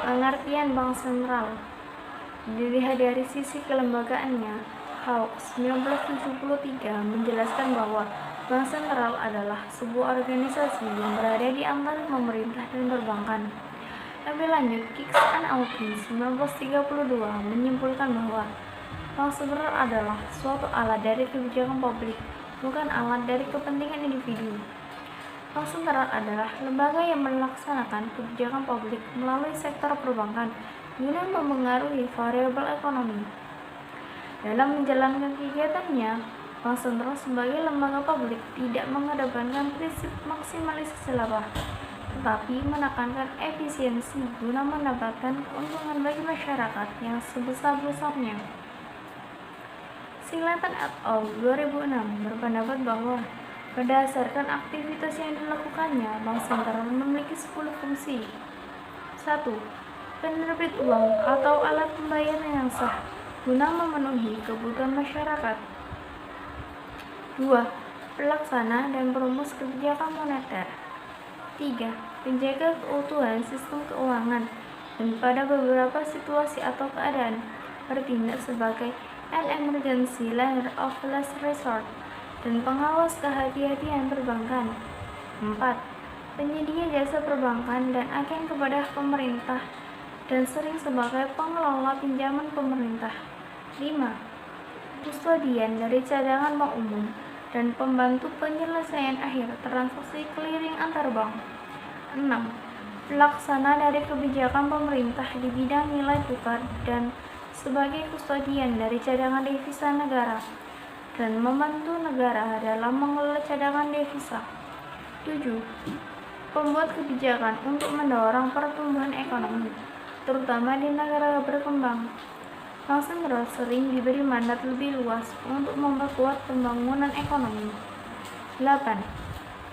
Pengertian Bank Sentral dilihat dari sisi kelembagaannya. Hawks 1973 menjelaskan bahwa Bank Sentral adalah sebuah organisasi yang berada di antara pemerintah dan perbankan. Lebih lanjut, Kix and Elkins 1932 menyimpulkan bahwa Bank Sentral adalah suatu alat dari kebijakan publik, bukan alat dari kepentingan individu. Bank Sentral adalah lembaga yang melaksanakan kebijakan publik melalui sektor perbankan guna mempengaruhi variabel ekonomi. Dalam menjalankan kegiatannya, Bank Sentral sebagai lembaga publik tidak mengedepankan prinsip maksimalisasi laba, tetapi menekankan efisiensi guna mendapatkan keuntungan bagi masyarakat yang sebesar-besarnya. Singleton et al. 2006 berpendapat bahwa berdasarkan aktivitas yang dilakukannya, Bank Sentral memiliki 10 fungsi. 1. Penerbit uang atau alat pembayaran yang sah guna memenuhi kebutuhan masyarakat. 2. Pelaksana dan perumus kebijakan moneter. 3. Penjaga keutuhan sistem keuangan dan pada beberapa situasi atau keadaan bertindak sebagai an emergency lender of last resort dan pengawas kehati-hatian perbankan. 4. Penyedia jasa perbankan dan agen kepada pemerintah dan sering sebagai pengelola pinjaman pemerintah. 5. Kustodian dari cadangan bank umum dan pembantu penyelesaian akhir transaksi clearing antar bank. 6. Pelaksana dari kebijakan pemerintah di bidang nilai tukar dan sebagai kustodian dari cadangan devisa negara dan membantu negara dalam mengelola cadangan devisa. 7. Pembuat kebijakan untuk mendorong pertumbuhan ekonomi, terutama di negara berkembang. Bank Sentral sering diberi mandat lebih luas untuk memperkuat pembangunan ekonomi. 8.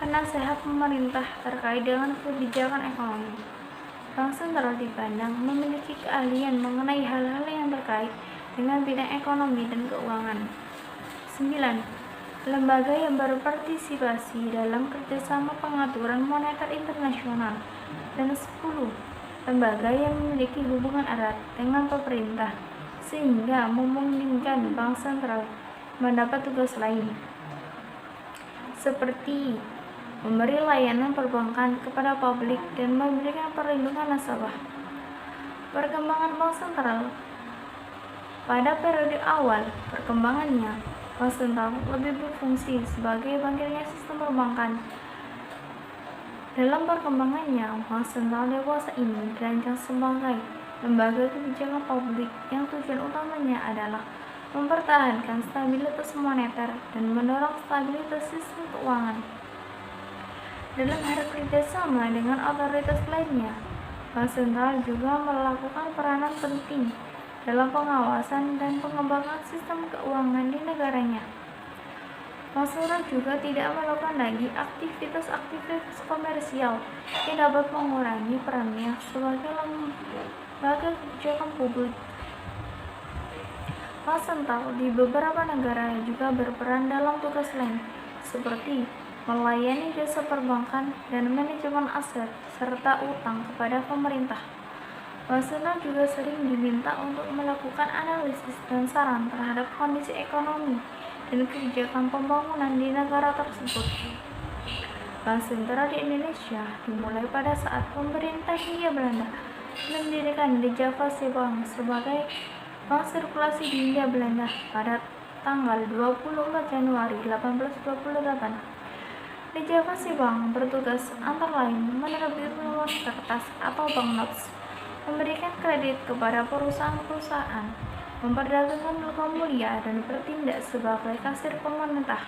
Penasehat pemerintah terkait dengan kebijakan ekonomi. Bank Sentral dipandang memiliki keahlian mengenai hal-hal yang terkait dengan bidang ekonomi dan keuangan. 9. Lembaga yang berpartisipasi dalam kerjasama pengaturan moneter internasional. Dan 10. Lembaga yang memiliki hubungan erat dengan pemerintah sehingga memungkinkan Bank Sentral mendapat tugas lain seperti memberi layanan perbankan kepada publik dan memberikan perlindungan nasabah. Perkembangan Bank Sentral. Pada periode awal perkembangannya, Bank Sentral lebih berfungsi sebagai bangkirnya sistem perbankan. Dalam perkembangannya, Bank Sentral dewasa ini dirancang sebagai lembaga kebijakan publik yang tujuan utamanya adalah mempertahankan stabilitas moneter dan mendorong stabilitas sistem keuangan. Dalam hal kerjasama dengan otoritas lainnya, Bank Sentral juga melakukan peranan penting dalam pengawasan dan pengembangan sistem keuangan di negaranya. Bank Sentral juga tidak melakukan lagi aktivitas komersial yang dapat mengurangi perannya sebagai lembaga kebijakan publik. Bank Sentral di beberapa negara juga berperan dalam tugas lain, seperti melayani jasa perbankan dan manajemen aset serta utang kepada pemerintah. Bank Sentral juga sering diminta untuk melakukan analisis dan saran terhadap kondisi ekonomi dan kebijakan pembangunan di negara tersebut. Bank Sentral di Indonesia dimulai pada saat pemerintah Hindia Belanda mendirikan Dijavase Bank sebagai bank sirkulasi di Hindia Belanda pada tanggal 24 Januari 1828. Dijavase Bank bertugas antara lain menerbitkan uang kertas atau banknotes, memberikan kredit kepada perusahaan-perusahaan, memperdagangkan logam mulia, dan bertindak sebagai kasir pemerintah.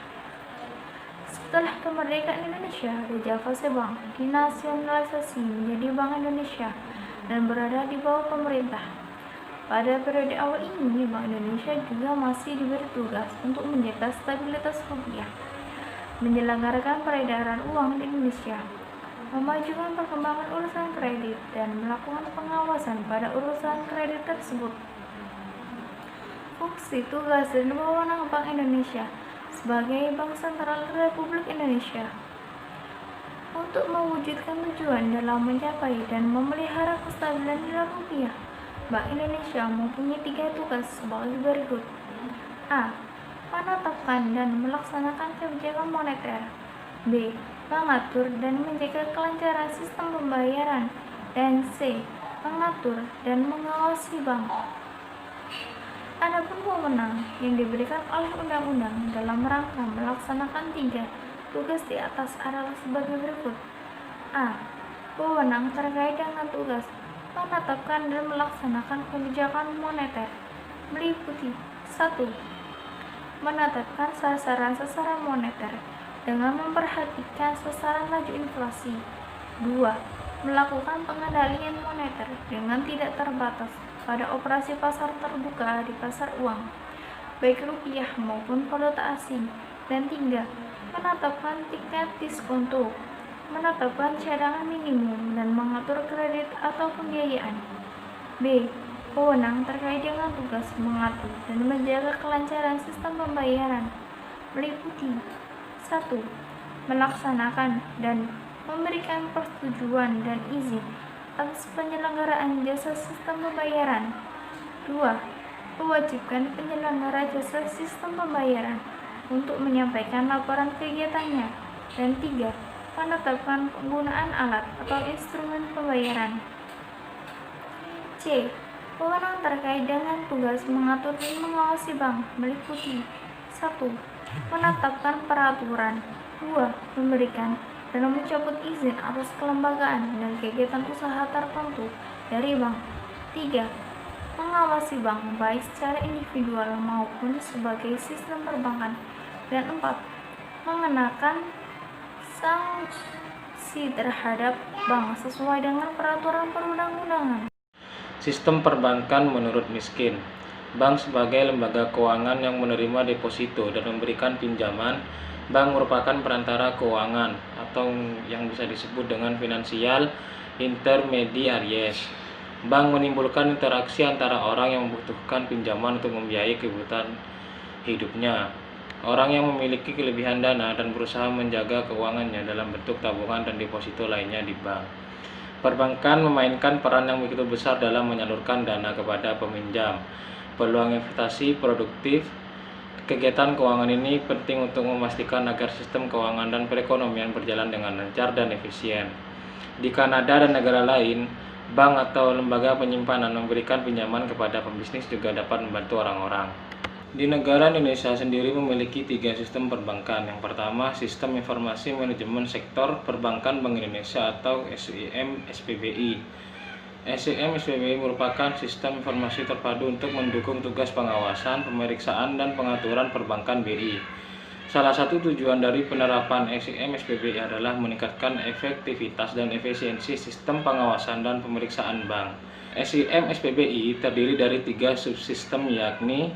Setelah kemerdekaan Indonesia, Dijavase Bank dinasionalisasi menjadi Bank Indonesia dan berada di bawah pemerintah. Pada periode awal ini, Bank Indonesia juga masih diberi tugas untuk menjaga stabilitas rupiah, menyelenggarakan peredaran uang di Indonesia, memajukan perkembangan urusan kredit, dan melakukan pengawasan pada urusan kredit tersebut. Fungsi, tugas, dan wewenang Bank Indonesia sebagai Bank Sentral Republik Indonesia. Untuk mewujudkan tujuan dalam mencapai dan memelihara kestabilan nilai rupiah, Bank Indonesia mempunyai 3 tugas sebagai berikut. A. Menetapkan dan melaksanakan kebijakan moneter. B. Mengatur dan menjaga kelancaran sistem pembayaran. Dan C. Mengatur dan mengawasi bank. Adapun wewenang yang diberikan oleh undang-undang dalam rangka melaksanakan 3 tugas di atas adalah sebagai berikut. A. Wewenang terkait dengan tugas menetapkan dan melaksanakan kebijakan moneter meliputi 1. Menetapkan sasaran-sasaran moneter dengan memperhatikan sasaran laju inflasi. 2. Melakukan pengendalian moneter dengan tidak terbatas pada operasi pasar terbuka di pasar uang, baik rupiah maupun valuta asing. Dan 3. Menetapkan tingkat diskonto, menetapkan cadangan minimum, dan mengatur kredit atau pembiayaan. B. Wewenang terkait dengan tugas mengatur dan menjaga kelancaran sistem pembayaran meliputi 1. Melaksanakan dan memberikan persetujuan dan izin atas penyelenggaraan jasa sistem pembayaran. 2. Mewajibkan penyelenggara jasa sistem pembayaran untuk menyampaikan laporan kegiatannya. Dan 3. Menetapkan penggunaan alat atau instrumen pembayaran. C. Wewenang terkait dengan tugas mengatur dan mengawasi bank meliputi 1. Menetapkan peraturan. 2. Memberikan dan mencabut izin atas kelembagaan dan kegiatan usaha tertentu dari bank. 3. Mengawasi bank baik secara individual maupun sebagai sistem perbankan. Dan 4. Mengenakan sanksi terhadap bank sesuai dengan peraturan perundang-undangan. Sistem perbankan menurut Miskin. Bank sebagai lembaga keuangan yang menerima deposito dan memberikan pinjaman. Bank merupakan perantara keuangan atau yang bisa disebut dengan finansial intermediaries. Bank menimbulkan interaksi antara orang yang membutuhkan pinjaman untuk membiayai kebutuhan hidupnya. Orang yang memiliki kelebihan dana dan berusaha menjaga keuangannya dalam bentuk tabungan dan deposito lainnya di bank. Perbankan memainkan peran yang begitu besar dalam menyalurkan dana kepada peminjam. Peluang investasi produktif. Kegiatan keuangan ini penting untuk memastikan agar sistem keuangan dan perekonomian berjalan dengan lancar dan efisien. Di Kanada dan negara lain, bank atau lembaga penyimpanan memberikan pinjaman kepada pembisnis juga dapat membantu orang-orang. Di negara Indonesia sendiri memiliki 3 sistem perbankan. Yang pertama, Sistem Informasi Manajemen Sektor Perbankan Bank Indonesia atau SIM SPBI. SIM SPBI merupakan sistem informasi terpadu untuk mendukung tugas pengawasan, pemeriksaan, dan pengaturan perbankan BI. Salah satu tujuan dari penerapan SIM SPBI adalah meningkatkan efektivitas dan efisiensi sistem pengawasan dan pemeriksaan bank. SIM SPBI terdiri dari 3 subsistem, yakni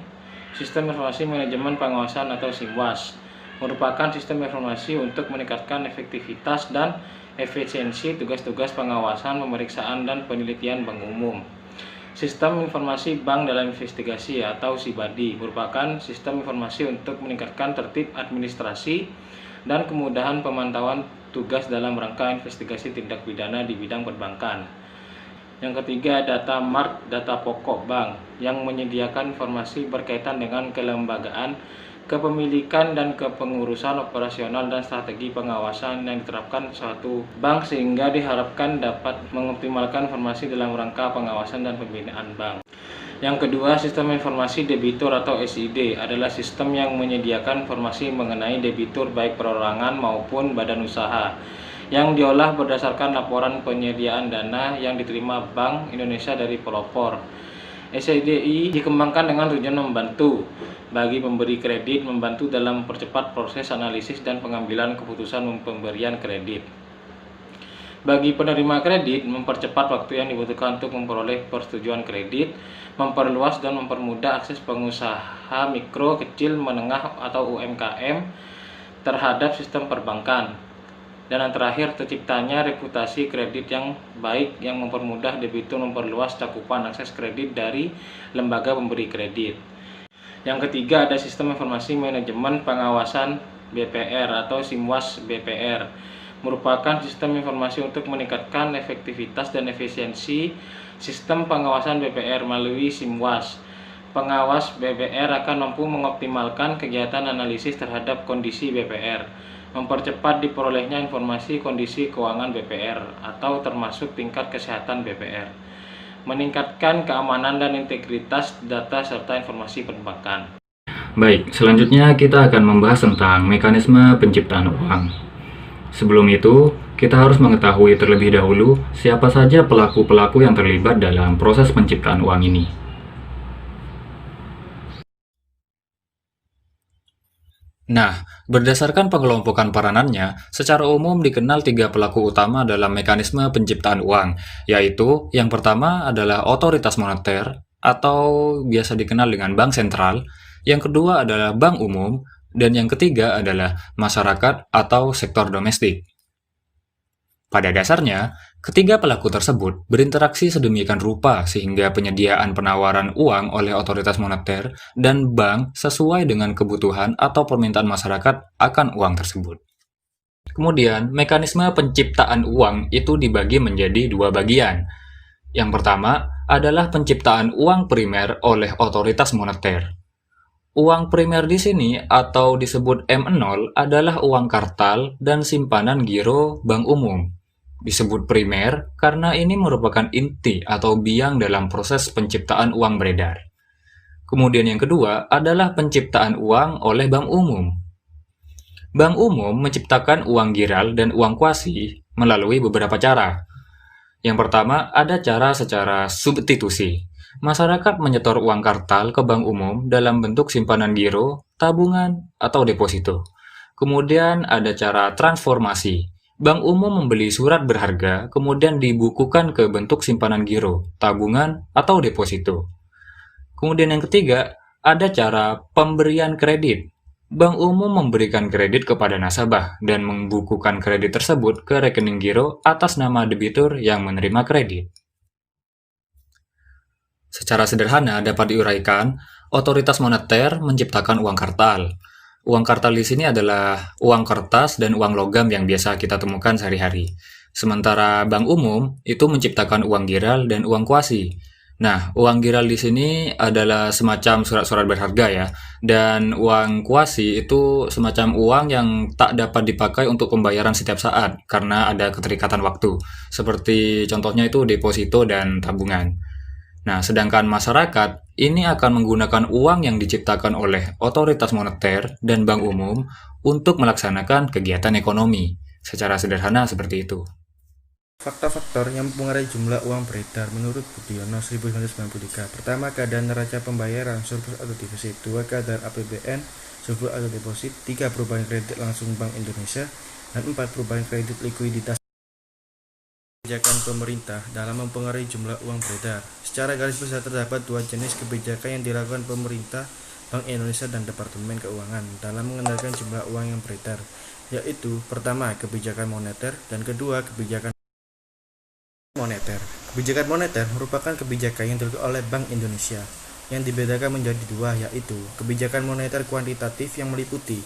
Sistem Informasi Manajemen Pengawasan atau SIMWAS, merupakan sistem informasi untuk meningkatkan efektivitas dan efisiensi tugas-tugas pengawasan, pemeriksaan, dan penelitian bank umum. Sistem Informasi Bank dalam Investigasi atau SIBADI merupakan sistem informasi untuk meningkatkan tertib administrasi dan kemudahan pemantauan tugas dalam rangka investigasi tindak pidana di bidang perbankan. Yang ketiga, Data Mart, data pokok bank yang menyediakan informasi berkaitan dengan kelembagaan, kepemilikan, dan kepengurusan operasional dan strategi pengawasan yang diterapkan suatu bank sehingga diharapkan dapat mengoptimalkan informasi dalam rangka pengawasan dan pembinaan bank. Yang kedua, Sistem Informasi Debitur atau SID adalah sistem yang menyediakan informasi mengenai debitur baik perorangan maupun badan usaha yang diolah berdasarkan laporan penyediaan dana yang diterima Bank Indonesia dari pelopor. SIDI dikembangkan dengan tujuan membantu bagi pemberi kredit, membantu dalam mempercepat proses analisis dan pengambilan keputusan pemberian kredit. Bagi penerima kredit, mempercepat waktu yang dibutuhkan untuk memperoleh persetujuan kredit, memperluas dan mempermudah akses pengusaha mikro, kecil, menengah atau UMKM terhadap sistem perbankan. Dan yang terakhir, terciptanya reputasi kredit yang baik yang mempermudah debitur memperluas cakupan akses kredit dari lembaga pemberi kredit. Yang ketiga, ada Sistem Informasi Manajemen Pengawasan BPR atau SIMWAS BPR, merupakan sistem informasi untuk meningkatkan efektivitas dan efisiensi sistem pengawasan BPR melalui SIMWAS. Pengawas BPR akan mampu mengoptimalkan kegiatan analisis terhadap kondisi BPR, mempercepat diperolehnya informasi kondisi keuangan BPR atau termasuk tingkat kesehatan BPR, meningkatkan keamanan dan integritas data serta informasi perbankan. Baik, selanjutnya kita akan membahas tentang mekanisme penciptaan uang. Sebelum itu, kita harus mengetahui terlebih dahulu siapa saja pelaku-pelaku yang terlibat dalam proses penciptaan uang ini. Nah, berdasarkan pengelompokan peranannya, secara umum dikenal 3 pelaku utama dalam mekanisme penciptaan uang, yaitu yang pertama adalah otoritas moneter atau biasa dikenal dengan bank sentral, yang kedua adalah bank umum, dan yang ketiga adalah masyarakat atau sektor domestik. Pada dasarnya, ketiga pelaku tersebut berinteraksi sedemikian rupa sehingga penyediaan penawaran uang oleh otoritas moneter dan bank sesuai dengan kebutuhan atau permintaan masyarakat akan uang tersebut. Kemudian, mekanisme penciptaan uang itu dibagi menjadi 2 bagian. Yang pertama adalah penciptaan uang primer oleh otoritas moneter. Uang primer di sini atau disebut M0 adalah uang kartal dan simpanan giro bank umum. Disebut primer karena ini merupakan inti atau biang dalam proses penciptaan uang beredar. Kemudian yang kedua adalah penciptaan uang oleh bank umum. Bank umum menciptakan uang giral dan uang kuasi melalui beberapa cara. Yang pertama ada cara secara substitusi. Masyarakat menyetor uang kartal ke bank umum dalam bentuk simpanan giro, tabungan, atau deposito. Kemudian ada cara transformasi. Bank umum membeli surat berharga, kemudian dibukukan ke bentuk simpanan giro, tabungan, atau deposito. Kemudian yang ketiga, ada cara pemberian kredit. Bank umum memberikan kredit kepada nasabah dan membukukan kredit tersebut ke rekening giro atas nama debitur yang menerima kredit. Secara sederhana dapat diuraikan, otoritas moneter menciptakan uang kartal. Uang kartal di sini adalah uang kertas dan uang logam yang biasa kita temukan sehari-hari. Sementara bank umum itu menciptakan uang giral dan uang kuasi. Nah, uang giral di sini adalah semacam surat-surat berharga ya. Dan uang kuasi itu semacam uang yang tak dapat dipakai untuk pembayaran setiap saat karena ada keterikatan waktu. Seperti contohnya itu deposito dan tabungan. Nah, sedangkan masyarakat ini akan menggunakan uang yang diciptakan oleh otoritas moneter dan bank umum untuk melaksanakan kegiatan ekonomi. Secara sederhana seperti itu. Faktor-faktor yang mempengaruhi jumlah uang beredar menurut Budiono 1993. Pertama, keadaan neraca pembayaran surplus atau defisit. 2, keadaan APBN surplus atau deposit. 3, perubahan kredit langsung Bank Indonesia. Dan 4, perubahan kredit likuiditas. Kebijakan pemerintah dalam mempengaruhi jumlah uang beredar. Secara garis besar terdapat 2 jenis kebijakan yang dilakukan pemerintah, Bank Indonesia dan Departemen Keuangan dalam mengendalikan jumlah uang yang beredar, yaitu pertama kebijakan moneter dan kedua kebijakan moneter. Kebijakan moneter merupakan kebijakan yang dilakukan oleh Bank Indonesia yang dibedakan menjadi 2, yaitu kebijakan moneter kuantitatif yang meliputi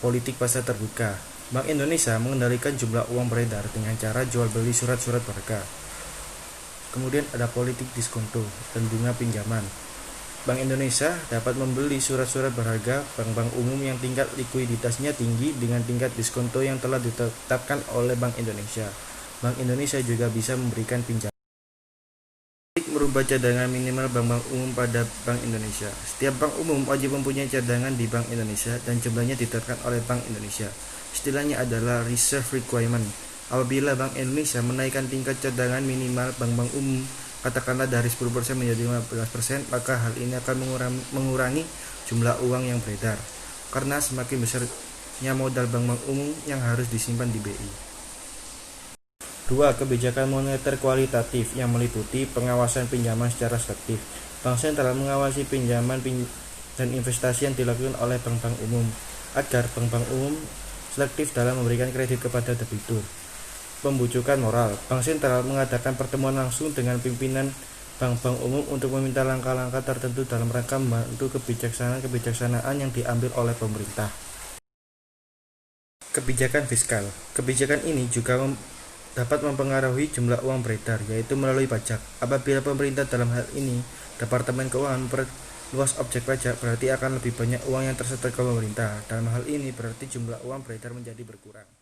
politik pasar terbuka. Bank Indonesia mengendalikan jumlah uang beredar dengan cara jual beli surat-surat berharga. Kemudian ada politik diskonto dan bunga pinjaman. Bank Indonesia dapat membeli surat-surat berharga bank-bank umum yang tingkat likuiditasnya tinggi dengan tingkat diskonto yang telah ditetapkan oleh Bank Indonesia. Bank Indonesia juga bisa memberikan pinjaman. Merubah cadangan minimal bank-bank umum pada Bank Indonesia. Setiap bank umum wajib mempunyai cadangan di Bank Indonesia dan jumlahnya ditetapkan oleh Bank Indonesia. Istilahnya adalah reserve requirement. Apabila Bank Indonesia menaikkan tingkat cadangan minimal bank-bank umum, katakanlah dari 10% menjadi 15%, maka hal ini akan mengurangi jumlah uang yang beredar, karena semakin besarnya modal bank-bank umum yang harus disimpan di BI. 2. Kebijakan moneter kualitatif yang meliputi pengawasan pinjaman secara selektif. Bank sentral mengawasi pinjaman dan investasi yang dilakukan oleh bank-bank umum agar bank-bank umum selektif dalam memberikan kredit kepada debitur. Pembujukan moral. Bank sentral mengadakan pertemuan langsung dengan pimpinan bank-bank umum untuk meminta langkah-langkah tertentu dalam rangka membantu kebijaksanaan yang diambil oleh pemerintah. Kebijakan fiskal. Kebijakan ini juga dapat mempengaruhi jumlah uang beredar, yaitu melalui pajak. Apabila pemerintah, dalam hal ini Departemen Keuangan, memperluas objek pajak, berarti akan lebih banyak uang yang tersetor ke pemerintah. Dalam hal ini berarti jumlah uang beredar menjadi berkurang.